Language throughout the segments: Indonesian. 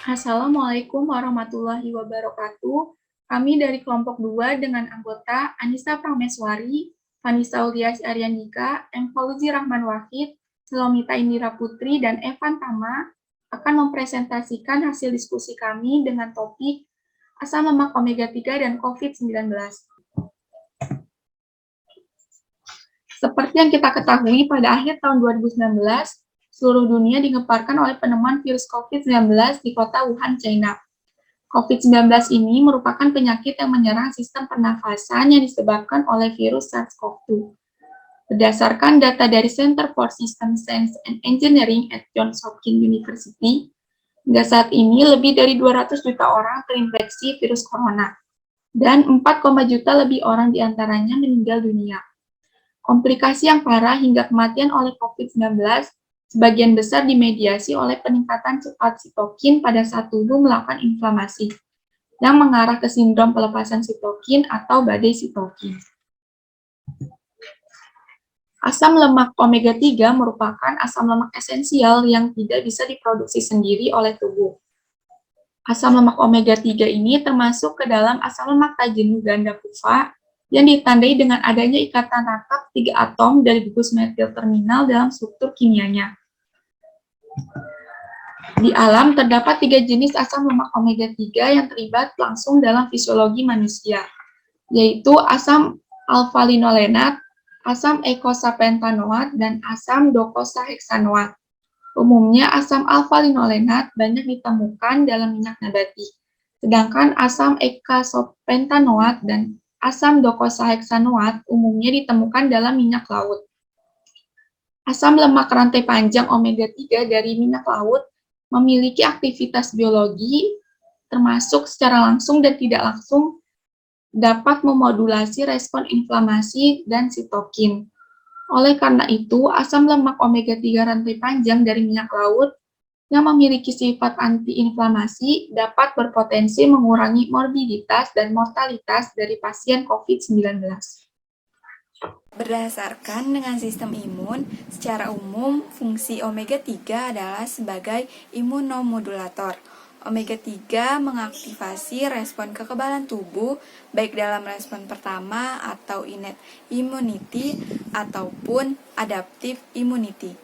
Assalamualaikum warahmatullahi wabarakatuh. Kami dari kelompok 2 dengan anggota Anissa Prameswari, Vanessa Ulias Aryandika, M. Fauzi Rahman Wahid, Selomita Indira Putri, dan Evan Tama akan mempresentasikan hasil diskusi kami dengan topik asam lemak omega 3 dan COVID-19. Seperti yang kita ketahui, pada akhir tahun 2019, seluruh dunia digemparkan oleh penemuan virus COVID-19 di kota Wuhan, China. COVID-19 ini merupakan penyakit yang menyerang sistem pernafasan yang disebabkan oleh virus SARS-CoV-2. Berdasarkan data dari Center for System Science and Engineering at Johns Hopkins University, hingga saat ini lebih dari 200 juta orang terinfeksi virus corona, dan 4, juta lebih orang diantaranya meninggal dunia. Komplikasi yang parah hingga kematian oleh COVID-19 sebagian besar dimediasi oleh peningkatan cepat sitokin pada saat tubuh melakukan inflamasi, yang mengarah ke sindrom pelepasan sitokin atau badai sitokin. Asam lemak omega 3 merupakan asam lemak esensial yang tidak bisa diproduksi sendiri oleh tubuh. Asam lemak omega 3 ini termasuk ke dalam asam lemak tak jenuh ganda PUFA yang ditandai dengan adanya ikatan rangkap 3 atom dari gugus metil terminal dalam struktur kimianya. Di alam terdapat 3 jenis asam lemak omega 3 yang terlibat langsung dalam fisiologi manusia, yaitu asam alfa-linolenat, asam eikosapentanoat, dan asam docosahexanoat. Umumnya asam alfa-linolenat banyak ditemukan dalam minyak nabati, sedangkan asam eikosapentanoat dan asam docosahexanoat umumnya ditemukan dalam minyak laut. Asam lemak rantai panjang omega 3 dari minyak laut memiliki aktivitas biologi, termasuk secara langsung dan tidak langsung dapat memodulasi respon inflamasi dan sitokin. Oleh karena itu, asam lemak omega 3 rantai panjang dari minyak laut yang memiliki sifat antiinflamasi dapat berpotensi mengurangi morbiditas dan mortalitas dari pasien COVID-19. Berdasarkan dengan sistem imun, secara umum fungsi omega 3 adalah sebagai imunomodulator. Omega 3 mengaktifasi respon kekebalan tubuh baik dalam respon pertama atau innate immunity ataupun adaptive immunity.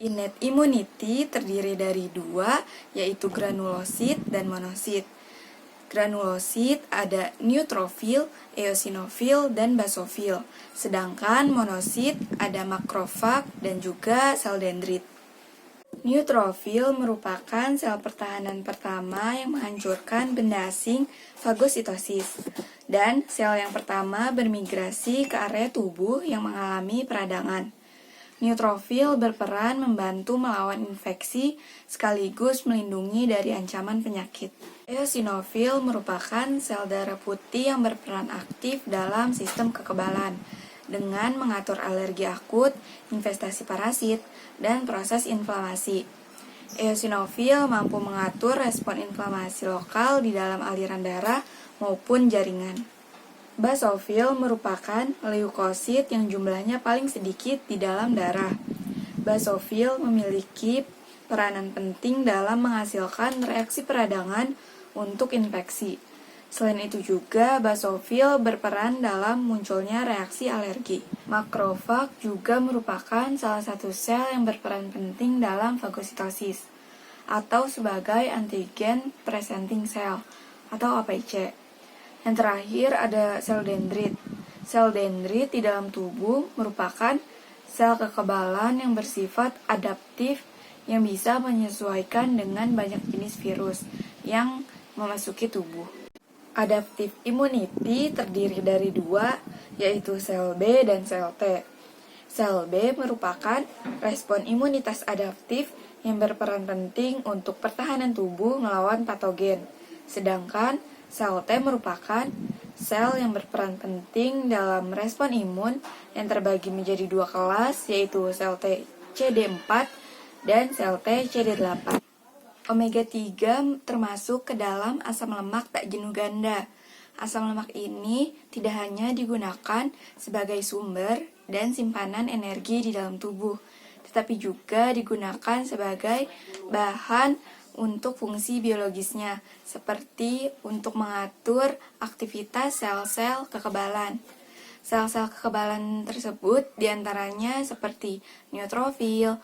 Innate immunity terdiri dari 2, yaitu granulosit dan monosit. Granulosit ada neutrofil, eosinofil, dan basofil. Sedangkan monosit ada makrofag dan juga sel dendrit. Neutrofil merupakan sel pertahanan pertama yang menghancurkan benda asing fagositosis. Dan sel yang pertama bermigrasi ke area tubuh yang mengalami peradangan. Neutrofil berperan membantu melawan infeksi sekaligus melindungi dari ancaman penyakit. Eosinofil merupakan sel darah putih yang berperan aktif dalam sistem kekebalan dengan mengatur alergi akut, investasi parasit, dan proses inflamasi. Eosinofil mampu mengatur respon inflamasi lokal di dalam aliran darah maupun jaringan. Basofil merupakan leukosit yang jumlahnya paling sedikit di dalam darah. Basofil memiliki peranan penting dalam menghasilkan reaksi peradangan untuk infeksi. Selain itu juga basofil berperan dalam munculnya reaksi alergi. Makrofag juga merupakan salah satu sel yang berperan penting dalam fagositosis atau sebagai antigen presenting cell atau APC. Yang terakhir ada sel dendrit. Sel dendrit di dalam tubuh merupakan sel kekebalan yang bersifat adaptif yang bisa menyesuaikan dengan banyak jenis virus yang memasuki tubuh. Adaptive immunity terdiri dari 2, yaitu sel B dan sel T. Sel B merupakan respon imunitas adaptif yang berperan penting untuk pertahanan tubuh melawan patogen. Sedangkan sel T merupakan sel yang berperan penting dalam respon imun yang terbagi menjadi 2 kelas, yaitu sel T CD4 dan sel T CD8. Omega 3 termasuk ke dalam asam lemak tak jenuh ganda. Asam lemak ini tidak hanya digunakan sebagai sumber dan simpanan energi di dalam tubuh, tetapi juga digunakan sebagai bahan untuk fungsi biologisnya, seperti untuk mengatur aktivitas sel-sel kekebalan. Sel-sel kekebalan tersebut diantaranya seperti neutrofil,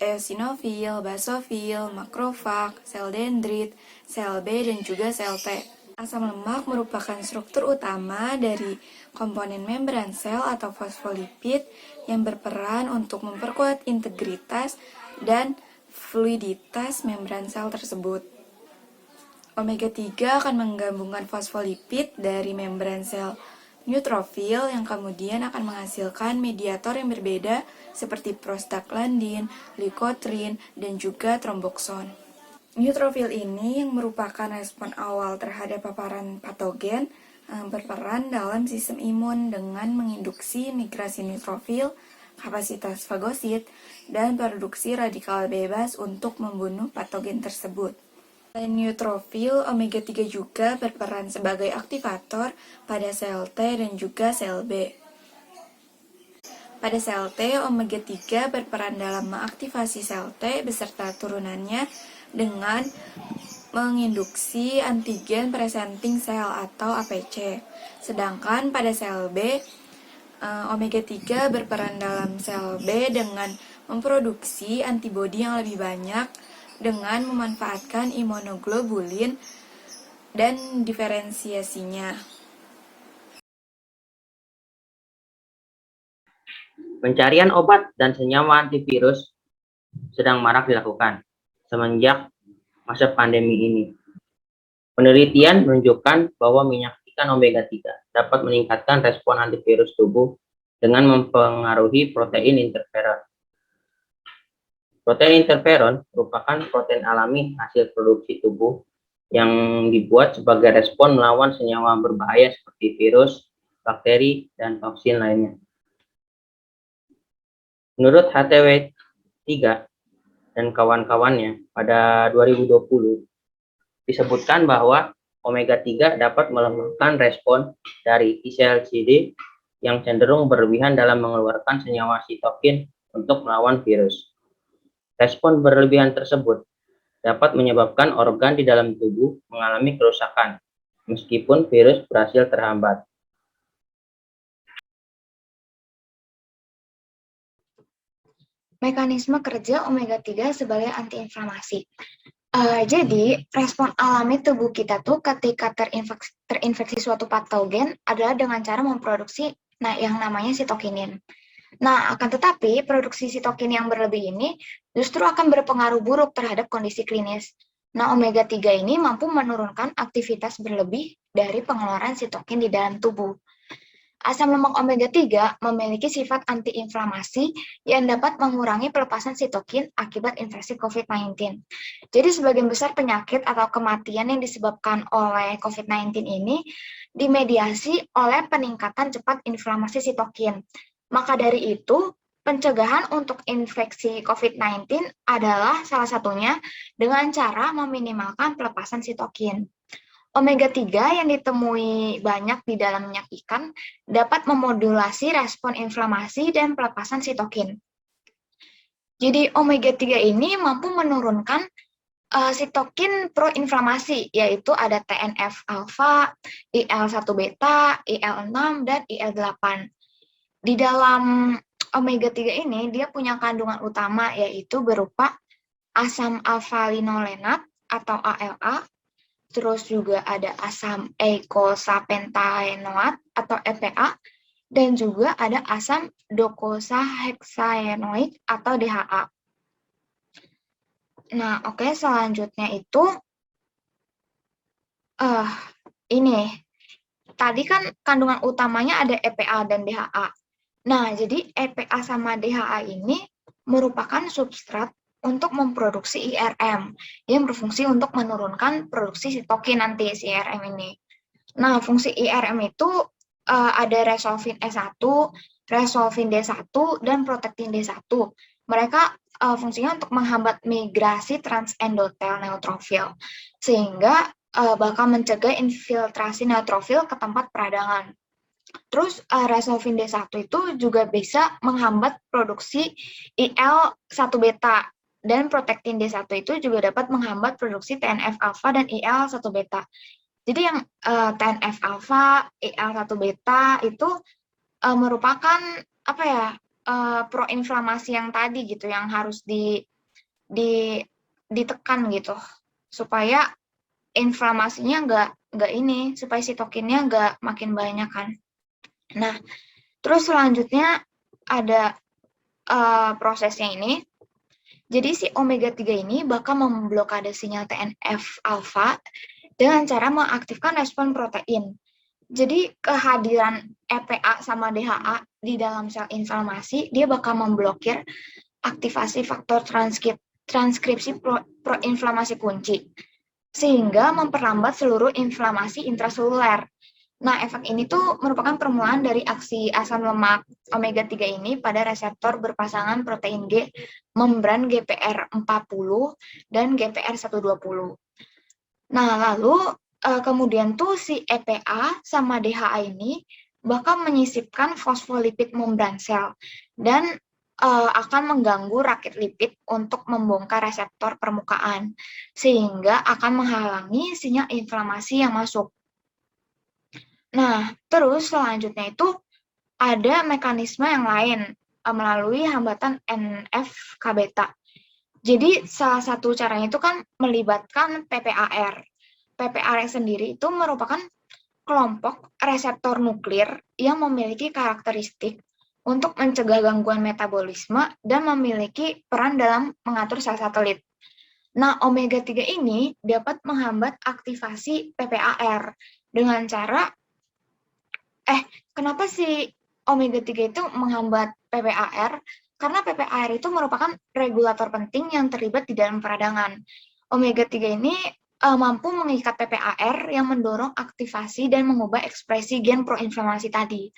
eosinofil, basofil, makrofag, sel dendrit, sel B, dan juga sel T. Asam lemak merupakan struktur utama dari komponen membran sel atau fosfolipid yang berperan untuk memperkuat integritas dan fluiditas membran sel tersebut. Omega 3 akan menggabungkan fosfolipid dari membran sel neutrofil yang kemudian akan menghasilkan mediator yang berbeda seperti prostaglandin, leukotriene, dan juga trombokson. Neutrofil ini yang merupakan respon awal terhadap paparan patogen berperan dalam sistem imun dengan menginduksi migrasi neutrofil, kapasitas fagosit, dan produksi radikal bebas untuk membunuh patogen tersebut. Selain neutrofil, omega 3 juga berperan sebagai aktivator pada sel T dan juga sel B. Pada sel T, omega 3 berperan dalam mengaktifasi sel T beserta turunannya dengan menginduksi antigen presenting cell atau APC. Sedangkan pada sel B, omega 3 berperan dalam sel B dengan memproduksi antibodi yang lebih banyak dengan memanfaatkan imunoglobulin dan diferensiasinya. Pencarian obat dan senyawa antivirus sedang marak dilakukan semenjak masa pandemi ini. Penelitian menunjukkan bahwa minyak ikan omega 3 dapat meningkatkan respon antivirus tubuh dengan mempengaruhi protein interferon. Protein interferon merupakan protein alami hasil produksi tubuh yang dibuat sebagai respon melawan senyawa berbahaya seperti virus, bakteri, dan toksin lainnya. Menurut HTW 3 dan kawan-kawannya pada 2020, disebutkan bahwa omega 3 dapat melemahkan respon dari T-sel CD yang cenderung berlebihan dalam mengeluarkan senyawa sitokin untuk melawan virus. Respon berlebihan tersebut dapat menyebabkan organ di dalam tubuh mengalami kerusakan, meskipun virus berhasil terhambat. Mekanisme kerja omega 3 sebagai antiinflamasi. Jadi, respon alami tubuh kita tuh ketika terinfeksi suatu patogen adalah dengan cara memproduksi yang namanya sitokinin. Nah, akan tetapi produksi sitokin yang berlebih ini justru akan berpengaruh buruk terhadap kondisi klinis. Nah, omega 3 ini mampu menurunkan aktivitas berlebih dari pengeluaran sitokin di dalam tubuh. Asam lemak omega 3 memiliki sifat antiinflamasi yang dapat mengurangi pelepasan sitokin akibat infeksi COVID-19. Jadi sebagian besar penyakit atau kematian yang disebabkan oleh COVID-19 ini dimediasi oleh peningkatan cepat inflamasi sitokin. Maka dari itu, pencegahan untuk infeksi COVID-19 adalah salah satunya dengan cara meminimalkan pelepasan sitokin. Omega 3 yang ditemui banyak di dalam minyak ikan dapat memodulasi respon inflamasi dan pelepasan sitokin. Jadi omega 3 ini mampu menurunkan sitokin proinflamasi, yaitu ada TNF-alfa, IL-1 beta, IL-6, dan IL-8. Di dalam omega 3 ini, dia punya kandungan utama, yaitu berupa asam alfa-linolenat atau ALA, terus juga ada asam eicosapentaenoat atau EPA, dan juga ada asam docosahexaenoid atau DHA. Nah, oke, selanjutnya itu ini. Tadi kan kandungan utamanya ada EPA dan DHA. Nah, jadi EPA sama DHA ini merupakan substrat untuk memproduksi IRM yang berfungsi untuk menurunkan produksi sitokin nanti si IRM ini. Nah, fungsi IRM itu ada resolvin E1, resolvin D1, dan protectin D1. Mereka fungsinya untuk menghambat migrasi transendotel neutrofil, sehingga bakal mencegah infiltrasi neutrofil ke tempat peradangan. Terus resolvin D1 itu juga bisa menghambat produksi IL-1 beta Dan protektin D1 itu juga dapat menghambat produksi TNF-alfa dan IL-1 beta. Jadi yang TNF-alfa, IL-1 beta itu merupakan apa ya, proinflamasi yang tadi gitu, yang harus ditekan gitu, supaya inflamasinya supaya sitokinnya nggak makin banyak kan. Nah, terus selanjutnya ada prosesnya ini. Jadi si omega 3 ini bakal memblokade sinyal TNF-alfa dengan cara mengaktifkan respon protein. Jadi kehadiran EPA sama DHA di dalam sel inflamasi, dia bakal memblokir aktivasi faktor transkripsi proinflamasi kunci, sehingga memperlambat seluruh inflamasi intraseluler. Nah, efek ini tuh merupakan permulaan dari aksi asam lemak omega 3 ini pada reseptor berpasangan protein G membran GPR40 dan GPR120. Nah, lalu kemudian tuh si EPA sama DHA ini bakal menyisipkan fosfolipid membran sel dan akan mengganggu rakit lipid untuk membongkar reseptor permukaan, sehingga akan menghalangi sinyal inflamasi yang masuk. Nah, terus selanjutnya itu ada mekanisme yang lain melalui hambatan NF-κ-beta. Jadi salah satu caranya itu kan melibatkan PPAR. PPAR sendiri itu merupakan kelompok reseptor nuklir yang memiliki karakteristik untuk mencegah gangguan metabolisme dan memiliki peran dalam mengatur sel satelit. Nah, omega 3 ini dapat menghambat aktivasi PPAR dengan cara kenapa sih omega 3 itu menghambat PPAR? Karena PPAR itu merupakan regulator penting yang terlibat di dalam peradangan. Omega 3 ini mampu mengikat PPAR yang mendorong aktivasi dan mengubah ekspresi gen proinflamasi tadi.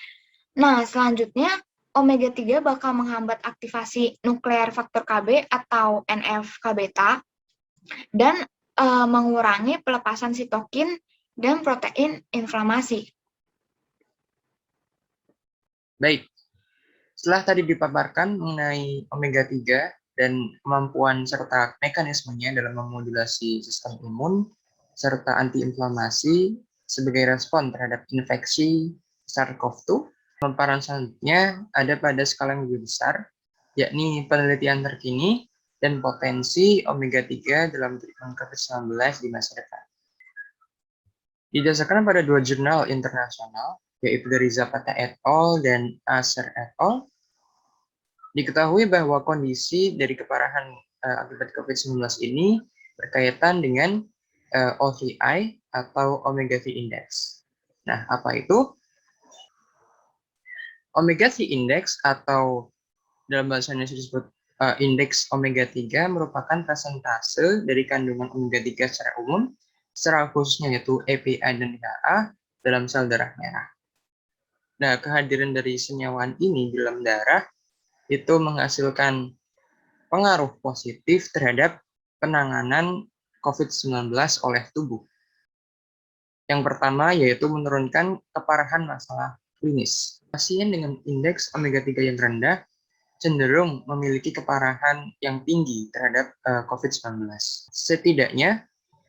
Nah, selanjutnya omega 3 bakal menghambat aktivasi nuklear faktor Kb atau NF-κ-beta dan mengurangi pelepasan sitokin dan protein inflamasi. Baik, setelah tadi dipaparkan mengenai omega 3 dan kemampuan serta mekanismenya dalam memodulasi sistem imun serta antiinflamasi sebagai respon terhadap infeksi SARS-CoV-2, pemaparan selanjutnya ada pada skala yang lebih besar, yakni penelitian terkini dan potensi omega 3 dalam treatment COVID-19 di masa depan. Didasarkan pada dua jurnal internasional, yaitu dari Zapata et al. Dan Acer et al., diketahui bahwa kondisi dari keparahan akibat COVID-19 ini berkaitan dengan O3I atau Omega 3 Index. Nah, apa itu? Omega 3 Index atau dalam bahasa Indonesia disebut indeks omega 3 merupakan persentase dari kandungan omega 3 secara umum, secara khususnya yaitu EPA dan DHA dalam sel darah merah. Nah, kehadiran dari senyawaan ini di dalam darah itu menghasilkan pengaruh positif terhadap penanganan COVID-19 oleh tubuh. Yang pertama yaitu menurunkan keparahan masalah klinis. Pasien dengan indeks omega 3 yang rendah cenderung memiliki keparahan yang tinggi terhadap COVID-19. Setidaknya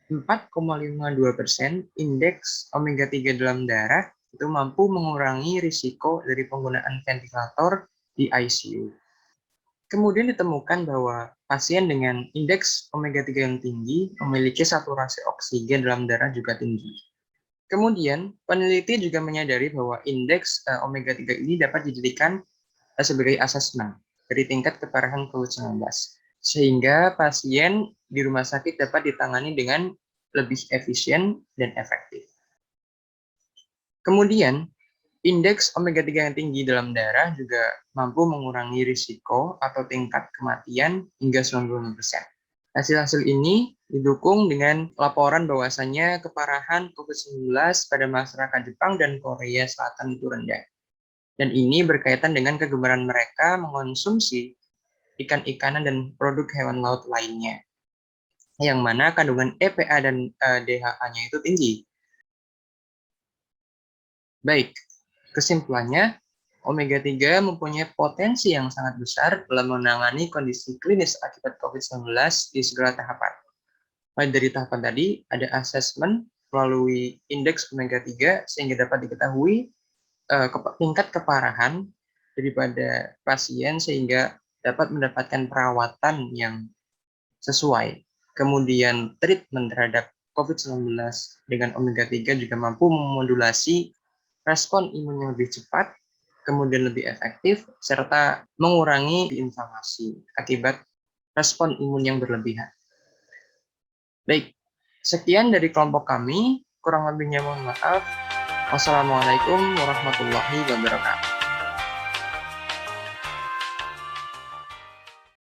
4,52% indeks omega 3 dalam darah itu mampu mengurangi risiko dari penggunaan ventilator di ICU. Kemudian ditemukan bahwa pasien dengan indeks omega 3 yang tinggi memiliki saturasi oksigen dalam darah juga tinggi. Kemudian, peneliti juga menyadari bahwa indeks omega 3 ini dapat dijadikan sebagai asesmen dari tingkat keparahan COVID-19, sehingga pasien di rumah sakit dapat ditangani dengan lebih efisien dan efektif. Kemudian, indeks omega 3 yang tinggi dalam darah juga mampu mengurangi risiko atau tingkat kematian hingga 95%. Hasil-hasil ini didukung dengan laporan bahwasannya keparahan COVID-19 pada masyarakat Jepang dan Korea Selatan itu rendah. Dan ini berkaitan dengan kegemaran mereka mengonsumsi ikan-ikanan dan produk hewan laut lainnya, yang mana kandungan EPA dan DHA-nya itu tinggi. Baik, kesimpulannya, Omega 3 mempunyai potensi yang sangat besar dalam menangani kondisi klinis akibat COVID-19 di segala tahapan. Mulai dari tahapan tadi, ada asesmen melalui indeks omega 3 sehingga dapat diketahui tingkat keparahan daripada pasien sehingga dapat mendapatkan perawatan yang sesuai. Kemudian treatment terhadap COVID-19 dengan omega 3 juga mampu memodulasi respon imun yang lebih cepat, kemudian lebih efektif, serta mengurangi inflamasi akibat respon imun yang berlebihan. Baik, sekian dari kelompok kami. Kurang lebihnya mohon maaf. Wassalamualaikum warahmatullahi wabarakatuh.